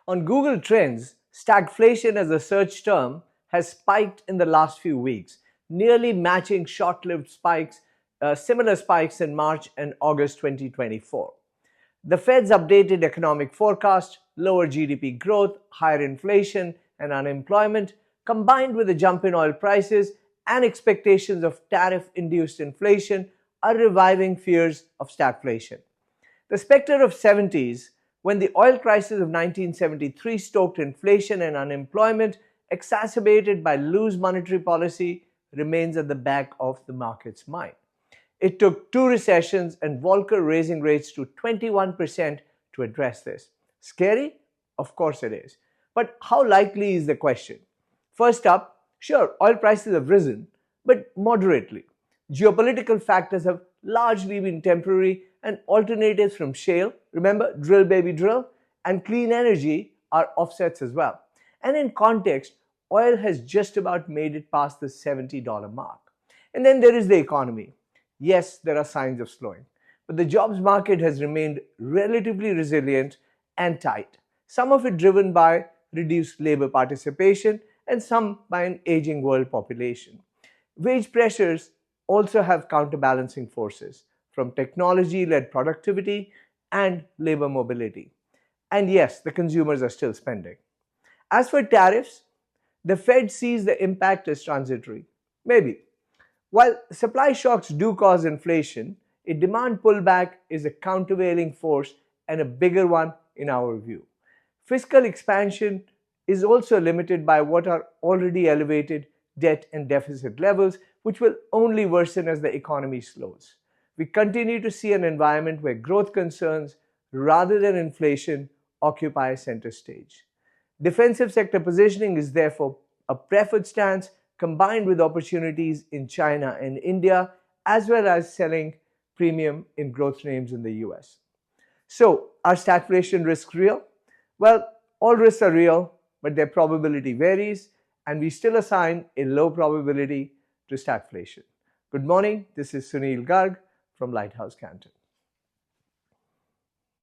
On Google Trends, stagflation as a search term has spiked in the last few weeks, nearly matching short-lived spikes, similar spikes in March and August 2024. The Fed's updated economic forecast, lower GDP growth, higher inflation and unemployment, combined with a jump in oil prices and expectations of tariff-induced inflation, are reviving fears of stagflation. The specter of 70s, when the oil crisis of 1973 stoked inflation and unemployment, exacerbated by loose monetary policy, remains at the back of the market's mind. It took two recessions and Volcker raising rates to 21% to address this. Scary? Of course it is. But how likely is the question? First up, sure, oil prices have risen, but moderately. Geopolitical factors have largely been temporary, and alternatives from shale, remember, drill baby drill, and clean energy are offsets as well. And in context, oil has just about made it past the $70 mark. And then there is the economy. Yes, there are signs of slowing, but the jobs market has remained relatively resilient and tight, some of it driven by reduced labor participation and some by an aging world population. Wage pressures also have counterbalancing forces from technology-led productivity and labor mobility. And yes, the consumers are still spending. As for tariffs, the Fed sees the impact as transitory. Maybe. While supply shocks do cause inflation, a demand pullback is a countervailing force and a bigger one in our view. Fiscal expansion is also limited by what are already elevated debt and deficit levels, which will only worsen as the economy slows. We continue to see an environment where growth concerns, rather than inflation, occupy center stage. Defensive sector positioning is therefore a preferred stance, combined with opportunities in China and India, as well as selling premium in growth names in the US. So, are stagflation risks real? Well, all risks are real, but their probability varies, and we still assign a low probability to stagflation. Good morning, this is Sunil Garg from Lighthouse Canton.